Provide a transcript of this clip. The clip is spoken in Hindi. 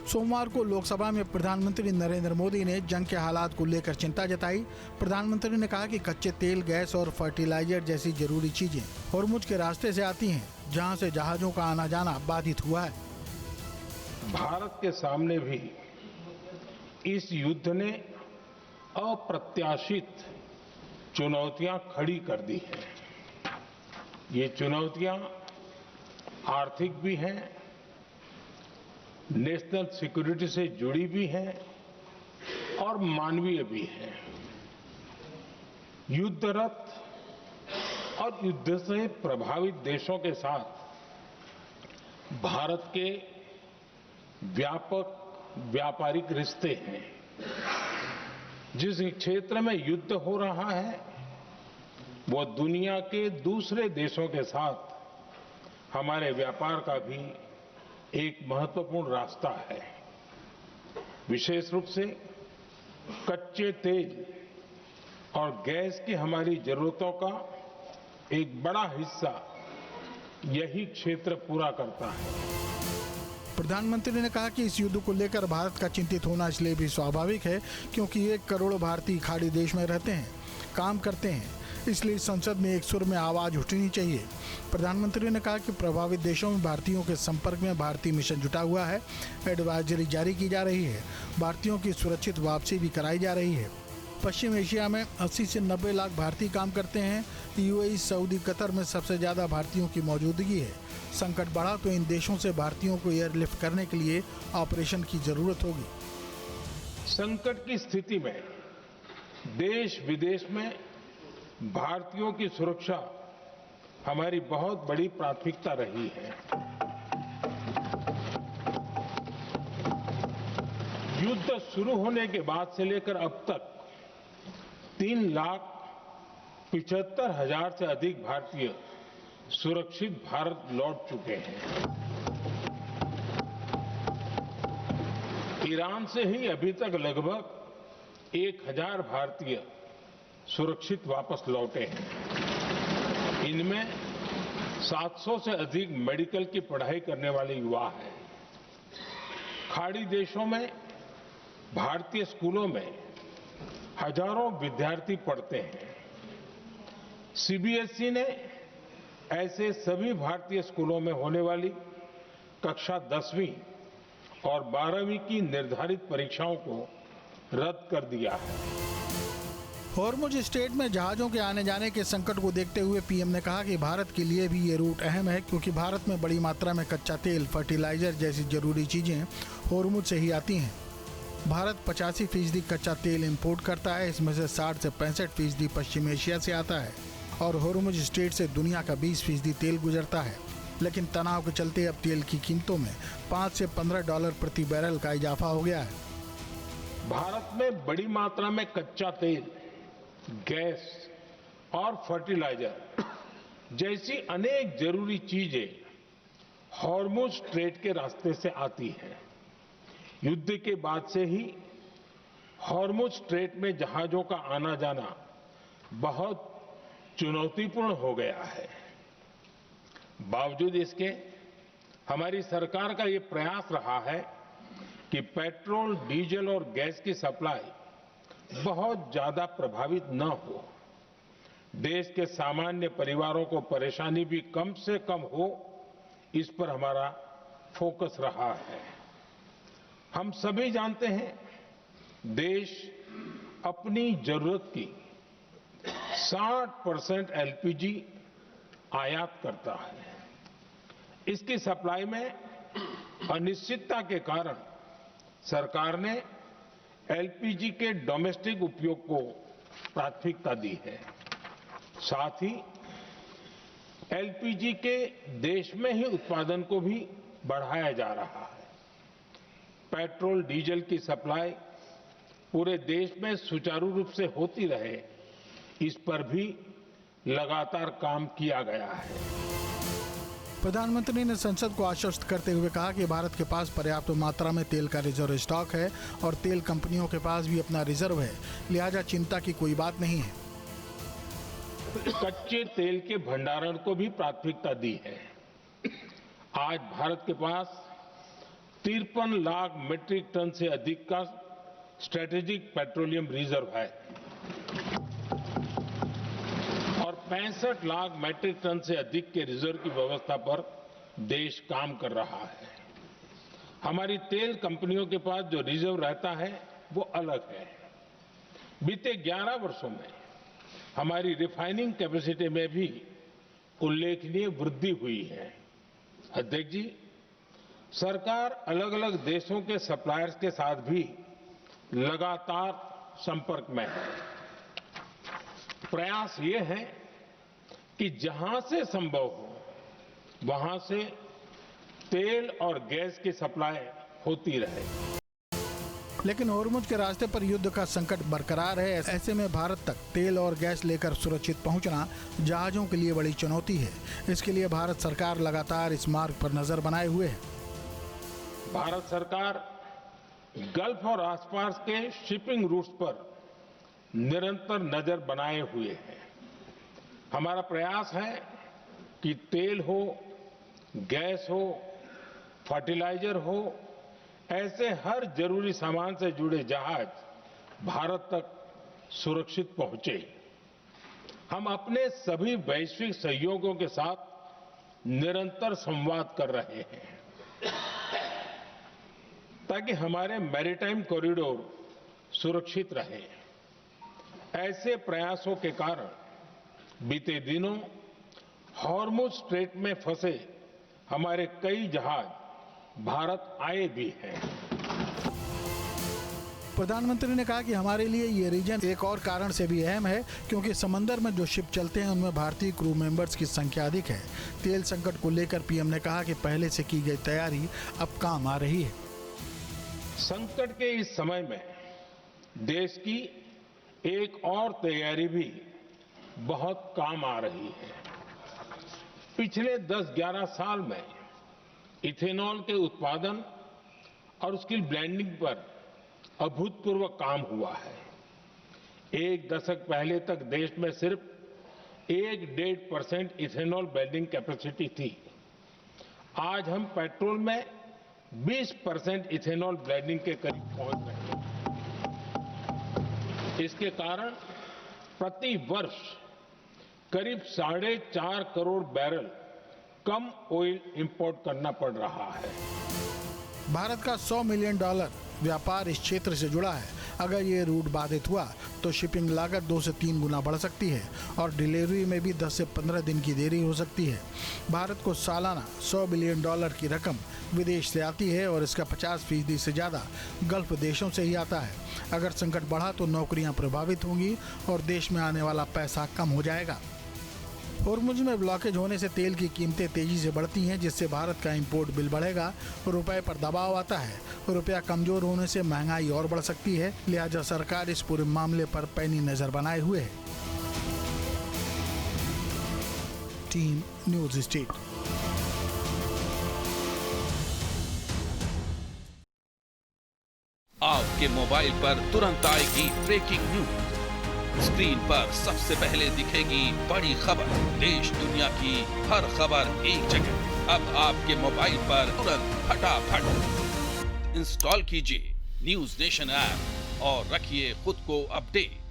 सोमवार को लोकसभा में प्रधानमंत्री नरेंद्र मोदी ने जंग के हालात को लेकर चिंता जताई। प्रधानमंत्री ने कहा कि कच्चे तेल, गैस और फर्टिलाइजर जैसी जरूरी चीजें होर्मुज के रास्ते से आती हैं, जहां से जहाजों का आना जाना बाधित हुआ है। भारत के सामने भी इस युद्ध ने अप्रत्याशित चुनौतियां खड़ी कर दी हैं। ये चुनौतियां आर्थिक भी हैं, नेशनल सिक्योरिटी से जुड़ी भी हैं और मानवीय भी हैं। युद्धरत और युद्ध से प्रभावित देशों के साथ भारत के व्यापक व्यापारिक रिश्ते हैं। जिस क्षेत्र में युद्ध हो रहा है वो दुनिया के दूसरे देशों के साथ हमारे व्यापार का भी एक महत्वपूर्ण रास्ता है। विशेष रूप से कच्चे तेल और गैस की हमारी जरूरतों का एक बड़ा हिस्सा यही क्षेत्र पूरा करता है। प्रधानमंत्री ने कहा कि इस युद्ध को लेकर भारत का चिंतित होना इसलिए भी स्वाभाविक है क्योंकि 1 करोड़ भारतीय खाड़ी देश में रहते हैं, काम करते हैं, इसलिए संसद में एक सुर में आवाज उठनी चाहिए। प्रधानमंत्री ने कहा कि प्रभावित देशों में भारतीयों के संपर्क में भारतीय मिशन जुटा हुआ है, एडवाइजरी जारी की जा रही है, भारतीयों की सुरक्षित वापसी भी कराई जा रही है। पश्चिम एशिया में 80 से 90 लाख भारतीय काम करते हैं। यूएई, सऊदी, कतर में सबसे ज्यादा भारतीयों की मौजूदगी है। संकट बढ़ा तो इन देशों से भारतीयों को एयरलिफ्ट करने के लिए ऑपरेशन की जरूरत होगी। संकट की स्थिति में देश विदेश में भारतीयों की सुरक्षा हमारी बहुत बड़ी प्राथमिकता रही है। युद्ध शुरू होने के बाद से लेकर अब तक 3,75,000 से अधिक भारतीय सुरक्षित भारत लौट चुके हैं। ईरान से ही अभी तक लगभग 1,000 भारतीय सुरक्षित वापस लौटे हैं। इनमें 700 से अधिक मेडिकल की पढ़ाई करने वाले युवा हैं। खाड़ी देशों में भारतीय स्कूलों में हजारों विद्यार्थी पढ़ते हैं। सीबीएसई ने ऐसे सभी भारतीय स्कूलों में होने वाली कक्षा 10वीं और 12वीं की निर्धारित परीक्षाओं को रद्द कर दिया है। होर्मुज स्ट्रेट में जहाजों के आने जाने के संकट को देखते हुए पीएम ने कहा कि भारत के लिए भी ये रूट अहम है क्योंकि भारत में बड़ी मात्रा में कच्चा तेल, फर्टिलाइजर जैसी जरूरी चीजें होर्मुज से ही आती हैं। भारत 85% कच्चा तेल इंपोर्ट करता है, इसमें से 60 से 65% पश्चिम एशिया से आता है और होर्मुज स्ट्रेट से दुनिया का 20% तेल गुजरता है। लेकिन तनाव के चलते अब तेल की कीमतों में $5 से $15 प्रति बैरल का इजाफा हो गया है। भारत में बड़ी मात्रा में कच्चा तेल, गैस और फर्टिलाइजर जैसी अनेक जरूरी चीजें होर्मुज स्ट्रेट के रास्ते से आती हैं। युद्ध के बाद से ही होर्मुज स्ट्रेट में जहाजों का आना जाना बहुत चुनौतीपूर्ण हो गया है। बावजूद इसके हमारी सरकार का ये प्रयास रहा है कि पेट्रोल, डीजल और गैस की सप्लाई बहुत ज्यादा प्रभावित न हो। देश के सामान्य परिवारों को परेशानी भी कम से कम हो, इस पर हमारा फोकस रहा है। हम सभी जानते हैं देश अपनी जरूरत की 60% एलपीजी आयात करता है। इसकी सप्लाई में अनिश्चितता के कारण सरकार ने एलपीजी के डोमेस्टिक उपयोग को प्राथमिकता दी है। साथ ही एलपीजी के देश में ही उत्पादन को भी बढ़ाया जा रहा है। पेट्रोल, डीजल की सप्लाई पूरे देश में सुचारू रूप से होती रहे, इस पर भी लगातार काम किया गया है। प्रधानमंत्री ने संसद को आश्वस्त करते हुए कहा कि भारत के पास पर्याप्त मात्रा में तेल का रिजर्व स्टॉक है और तेल कंपनियों के पास भी अपना रिजर्व है, लिहाजा चिंता की कोई बात नहीं है। कच्चे तेल के भंडारण को भी प्राथमिकता दी है। आज भारत के पास 53 लाख मीट्रिक टन से अधिक का स्ट्रेटेजिक पेट्रोलियम रिजर्व है और 65 लाख मीट्रिक टन से अधिक के रिजर्व की व्यवस्था पर देश काम कर रहा है। हमारी तेल कंपनियों के पास जो रिजर्व रहता है वो अलग है। बीते 11 वर्षों में हमारी रिफाइनिंग कैपेसिटी में भी उल्लेखनीय वृद्धि हुई है। अध्यक्ष जी, सरकार अलग अलग देशों के सप्लायर्स के साथ भी लगातार संपर्क में है। प्रयास ये है कि जहां से संभव हो वहां से तेल और गैस की सप्लाई होती रहे। लेकिन होर्मुज के रास्ते पर युद्ध का संकट बरकरार है। ऐसे में भारत तक तेल और गैस लेकर सुरक्षित पहुंचना जहाजों के लिए बड़ी चुनौती है। इसके लिए भारत सरकार लगातार इस मार्ग पर नजर बनाए हुए है। भारत सरकार गल्फ और आसपास के शिपिंग रूट्स पर निरंतर नजर बनाए हुए है। हमारा प्रयास है कि तेल हो, गैस हो, फर्टिलाइजर हो, ऐसे हर जरूरी सामान से जुड़े जहाज भारत तक सुरक्षित पहुंचे। हम अपने सभी वैश्विक सहयोगियों के साथ निरंतर संवाद कर रहे हैं ताकि हमारे मैरीटाइम कॉरिडोर सुरक्षित रहे। ऐसे प्रयासों के कारण बीते दिनों हॉर्मुज स्ट्रेट में फंसे हमारे कई जहाज भारत आए भी हैं। प्रधानमंत्री ने कहा कि हमारे लिए ये रीजन एक और कारण से भी अहम है, क्योंकि समंदर में जो शिप चलते हैं उनमें भारतीय क्रू मेंबर्स की संख्या अधिक है। तेल संकट को लेकर पीएम ने कहा कि पहले से की गई तैयारी अब काम आ रही है। संकट के इस समय में देश की एक और तैयारी भी बहुत काम आ रही है। पिछले 10-11 साल में इथेनॉल के उत्पादन और उसकी ब्लेंडिंग पर अभूतपूर्व काम हुआ है। एक दशक पहले तक देश में सिर्फ 1-1.5% इथेनॉल ब्लेंडिंग कैपेसिटी थी। आज हम पेट्रोल में 20% इथेनॉल ब्लेंडिंग के करीब पहुंच रहे हैं। इसके कारण प्रति वर्ष करीब 4.5 करोड़ बैरल कम ऑयल इंपोर्ट करना पड़ रहा है। भारत का $100 मिलियन व्यापार इस क्षेत्र से जुड़ा है। अगर ये रूट बाधित हुआ तो शिपिंग लागत 2 से 3 गुना बढ़ सकती है और डिलीवरी में भी 10 से 15 दिन की देरी हो सकती है। भारत को सालाना $100 बिलियन की रकम विदेश से आती है और इसका 50% से ज़्यादा गल्फ देशों से ही आता है। अगर संकट बढ़ा तो नौकरियां प्रभावित होंगी और देश में आने वाला पैसा कम हो जाएगा। होर्मुज में ब्लॉकेज होने से तेल की कीमतें तेजी से बढ़ती हैं, जिससे भारत का इंपोर्ट बिल बढ़ेगा। रुपए पर दबाव आता है। रुपया कमजोर होने से महंगाई और बढ़ सकती है। लिहाजा सरकार इस पूरे मामले पर पैनी नजर बनाए हुए है। Team news state. आपके मोबाइल पर तुरंत आएगी ब्रेकिंग न्यूज। स्क्रीन पर सबसे पहले दिखेगी बड़ी खबर। देश दुनिया की हर खबर एक जगह। अब आपके मोबाइल पर तुरंत फटाफट इंस्टॉल कीजिए न्यूज नेशन ऐप और रखिए खुद को अपडेट।